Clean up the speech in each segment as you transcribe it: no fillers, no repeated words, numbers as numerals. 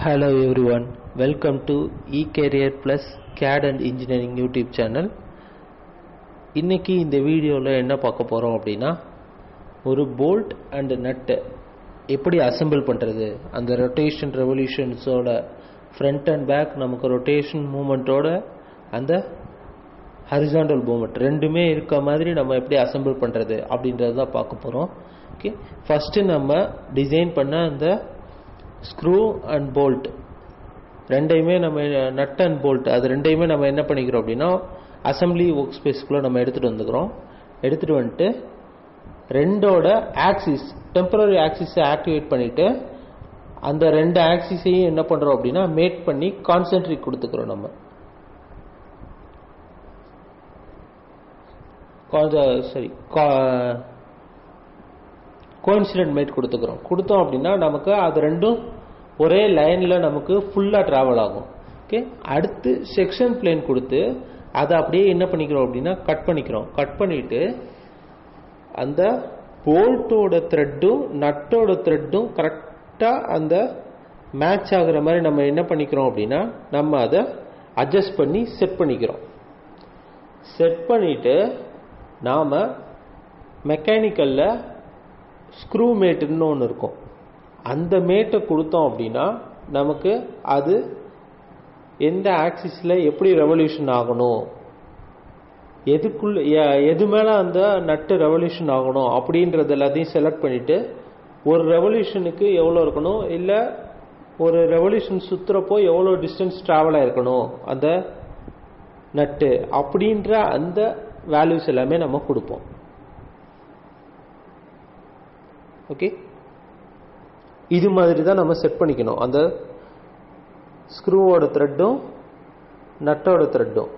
Hello everyone, welcome to eCareer Plus CAD and Engineering YouTube channel. இன்னைக்கு இந்த வீடியோவில் என்ன பார்க்க போகிறோம் அப்படின்னா, ஒரு போல்ட் அண்ட் நட்டு எப்படி அசெம்பிள் பண்ணுறது, அந்த ரொட்டேஷன் ரெவல்யூஷன்ஸோட ஃப்ரண்ட் அண்ட் பேக் நமக்கு ரொட்டேஷன் மூமெண்ட்டோட அந்த ஹரிசாண்டல் மூமெண்ட் ரெண்டுமே இருக்க மாதிரி நம்ம எப்படி அசெம்பிள் பண்ணுறது அப்படின்றது தான் பார்க்க போகிறோம். ஓகே, ஃபஸ்ட்டு நம்ம டிசைன் பண்ண அந்த ஸ்க்ரூ அண்ட் போல்ட் ரெண்டையுமே நம்ம நட் அண்ட் போல்ட் அது ரெண்டையுமே நம்ம என்ன பண்ணிக்கிறோம் அப்படின்னா அசம்பிளி ஒர்க் ஸ்பேஸ்க்குள்ளே நம்ம எடுத்துகிட்டு வந்துட்டு ரெண்டோட ஆக்சிஸ் டெம்பரரி ஆக்சிஸை ஆக்டிவேட் பண்ணிவிட்டு அந்த ரெண்டு ஆக்சிஸையும் என்ன பண்ணுறோம் அப்படின்னா மேட் பண்ணி கான்சென்ட்ரிக் கொடுத்துக்கிறோம். நம்ம கோஇன்சிடென்ட் மேட் கொடுத்தோம் அப்படின்னா நமக்கு அது ரெண்டும் ஒரே லைனில் நமக்கு ஃபுல்லாக ட்ராவல் ஆகும். ஓகே, அடுத்து செக்ஷன் பிளேன் கொடுத்து அதை அப்படியே என்ன பண்ணிக்கிறோம் அப்படின்னா கட் பண்ணிட்டு அந்த போல்ட்டோட த்ரெட்டும் நட்டோட த்ரெட்டும் கரெக்டாக அந்த மேட்ச் ஆகுற மாதிரி நம்ம என்ன பண்ணிக்கிறோம் அப்படின்னா நம்ம அதை அட்ஜஸ்ட் பண்ணி செட் பண்ணிட்டு நாம் மெக்கானிக்கலில் ஸ்க்ரூ மேட்டுன்னு ஒன்று இருக்கும், அந்த மேட்டை கொடுத்தோம் அப்படின்னா நமக்கு அது எந்த ஆக்சிஸில் எப்படி ரெவல்யூஷன் ஆகணும், எது மேலே அந்த நட்டு ரெவல்யூஷன் ஆகணும் அப்படின்றது எல்லாத்தையும் செலக்ட் பண்ணிவிட்டு ஒரு ரெவல்யூஷனுக்கு எவ்வளோ இருக்கணும், இல்லை ஒரு ரெவல்யூஷன் சுற்றுறப்போ எவ்வளோ டிஸ்டன்ஸ் ட்ராவல் ஆகிருக்கணும் அந்த நட்டு அப்படின்ற அந்த வேல்யூஸ் எல்லாமே நம்ம கொடுப்போம். ஓகே, இது மாதிரி தான் நம்ம செட் பண்ணிக்கணும். அந்த ஸ்க்ரூவோட த்ரெட்டும் நட்டோட த்ரெட்டும்,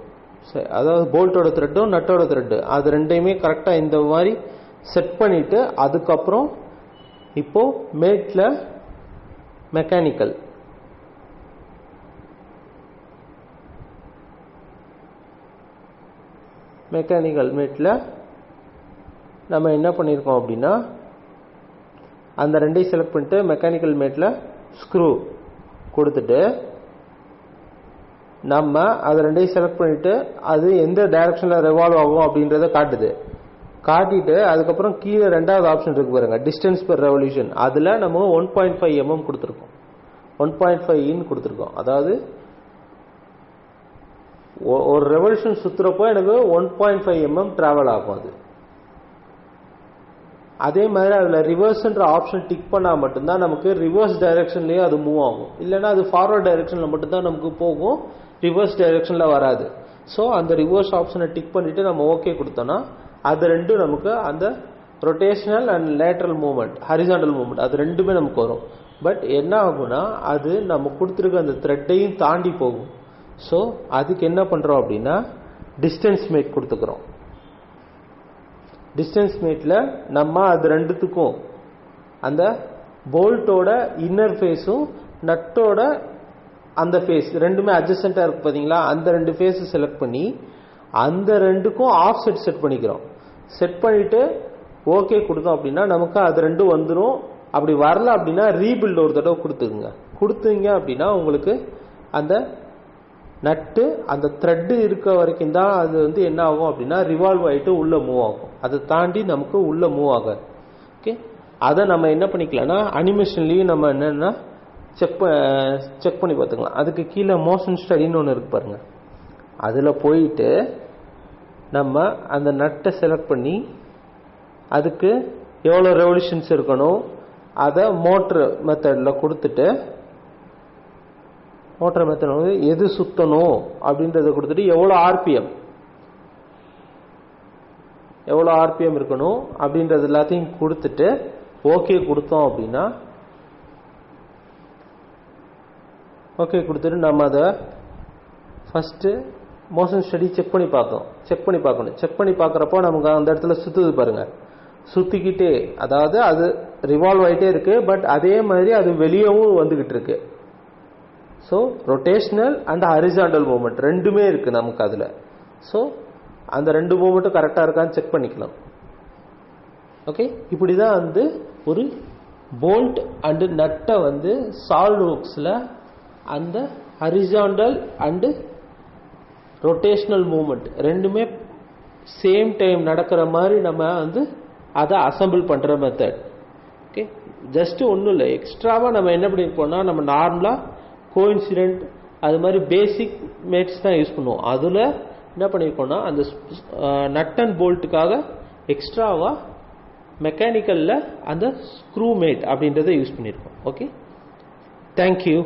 அதாவது போல்ட்டோட த்ரெட்டும் நட்டோட த்ரெட்டு அது ரெண்டையுமே கரெக்டாக இந்த மாதிரி செட் பண்ணிட்டு அதுக்கப்புறம் இப்போ மேட்டில் மெக்கானிக்கல் மேட்டில் நம்ம என்ன பண்ணியிருக்கோம் அப்படின்னா அந்த ரெண்டையும் செலக்ட் பண்ணிட்டு மெக்கானிக்கல் மேட்டில் ஸ்க்ரூ கொடுத்துட்டு நம்ம அதை ரெண்டையும் செலக்ட் பண்ணிட்டு அது எந்த டைரக்ஷனில் ரெவால்வ் ஆகும் அப்படின்றத காட்டிட்டு அதுக்கப்புறம் கீழே ரெண்டாவது ஆப்ஷன் இருக்கு பாருங்க, டிஸ்டன்ஸ் பெர் ரெவல்யூஷன். அதில் நம்ம 1.5 mm கொடுத்துருக்கோம், 1.5 in கொடுத்துருக்கோம். அதாவது ஒரு ரெவல்யூஷன் சுற்றுறப்போ எனக்கு 1.5 mm டிராவல் ஆகும். அது அதே மாதிரி அதில் ரிவர்ஸ்ன்ற ஆப்ஷன் டிக் பண்ணால் மட்டும்தான் நமக்கு ரிவர்ஸ் டைரக்ஷன்லேயே அது மூவ் ஆகும், இல்லைன்னா அது ஃபார்வர்ட் டைரக்ஷனில் மட்டும்தான் நமக்கு போகும், ரிவர்ஸ் டைரக்ஷனில் வராது. ஸோ அந்த ரிவர்ஸ் ஆப்ஷனை டிக் பண்ணிவிட்டு நம்ம ஓகே கொடுத்தோன்னா அது ரெண்டும் நமக்கு அந்த rotational and lateral movement horizontal movement அது ரெண்டுமே நமக்கு வரும். பட் என்ன ஆகும்னா அது நம்ம கொடுத்துருக்க அந்த த்ரெட்டையும் தாண்டி போகும். ஸோ அதுக்கு என்ன பண்ணுறோம் அப்படின்னா டிஸ்டன்ஸ் மேட் கொடுத்துக்கிறோம். டிஸ்டன்ஸ் மேட்டில் நம்ம அது ரெண்டுத்துக்கும் அந்த போல்ட்டோட இன்னர் ஃபேஸும் நட்டோட அந்த ஃபேஸ் ரெண்டுமே அட்ஜஸ்டண்ட்டாக இருக்கு பார்த்தீங்களா, அந்த ரெண்டு ஃபேஸை செலக்ட் பண்ணி அந்த ரெண்டுக்கும் ஆஃப் செட் பண்ணிக்கிறோம். செட் பண்ணிவிட்டு ஓகே கொடுத்தோம் அப்படின்னா நமக்கு அது ரெண்டும் வந்துடும். அப்படி வரல அப்படின்னா ரீபில்ட் ஒரு தடவை கொடுத்தீங்க அப்படின்னா உங்களுக்கு அந்த நட்டு அந்த த்ரெட்டு இருக்க வரைக்கும் தான் அது என்ன ஆகும் அப்படின்னா ரிவால்வ் ஆகிட்டு உள்ளே மூவ் ஆகும், அதை தாண்டி நமக்கு உள்ளே மூவ் ஆகாது. ஓகே, அதை நம்ம என்ன பண்ணிக்கலாம்னா அனிமேஷன்லேயும் நம்ம என்னென்னா செக் பண்ணி பார்த்துக்கலாம். அதுக்கு கீழே மோஷன் ஸ்டடின்னு ஒன்று இருக்கு பாருங்க, அதில் போயிட்டு நம்ம அந்த நட்டை செலக்ட் பண்ணி அதுக்கு எவ்வளோ ரெவல்யூஷன்ஸ் இருக்கணும் அதை மோட்ரு மெத்தடில் கொடுத்துட்டு மோட்டர் மெத்தட் எது சுத்தணும் அப்படின்றத கொடுத்துட்டு எவ்வளோ ஆர்பிஎம் இருக்கணும் அப்படின்றது எல்லாத்தையும் கொடுத்துட்டு ஓகே கொடுத்தோம் அப்படின்னா ஓகே கொடுத்துட்டு நம்ம அதை ஃபஸ்ட்டு மோஷன் ஸ்டடி செக் பண்ணி பார்க்கணும். செக் பண்ணி பார்க்குறப்போ நமக்கு அந்த இடத்துல சுற்றுது பாருங்க, சுற்றிக்கிட்டே அதாவது அது ரிவால்வ் ஆகிட்டே இருக்கு, பட் அதே மாதிரி அது வெளியவும் வந்துகிட்டு இருக்கு. So rotational and horizontal movement ரெண்டுமே இருக்குது நமக்கு அதில். ஸோ அந்த ரெண்டு மூவ்மெண்ட்டும் கரெக்டாக இருக்கான்னு செக் பண்ணிக்கலாம். ஓகே, இப்படி தான் ஒரு போல்ட் அண்ட் நட்டை சால்ட் ஒர்க்ஸில் அந்த ஹரிசாண்டல் அண்டு ரொட்டேஷனல் மூமெண்ட் ரெண்டுமே சேம் டைம் நடக்கிற மாதிரி நம்ம வந்து அதை அசம்பிள் பண்ணுற மெத்தட். ஓகே, ஜஸ்ட்டு ஒன்றும் இல்லை, எக்ஸ்ட்ராவாக நம்ம என்ன பண்ணியிருப்போம்னா நம்ம நார்மலாக கோஇன்சிடென்ட் அது மாதிரி பேசிக் மேட்ஸ் தான் யூஸ் பண்ணுவோம். அதில் என்ன பண்ணியிருக்கோம்னா அந்த நட் அண்ட் போல்ட்டுக்காக எக்ஸ்ட்ராவாக மெக்கானிக்கலில் அந்த ஸ்க்ரூ மேட் அப்படின்றத யூஸ் பண்ணியிருக்கோம். Okay, thank you.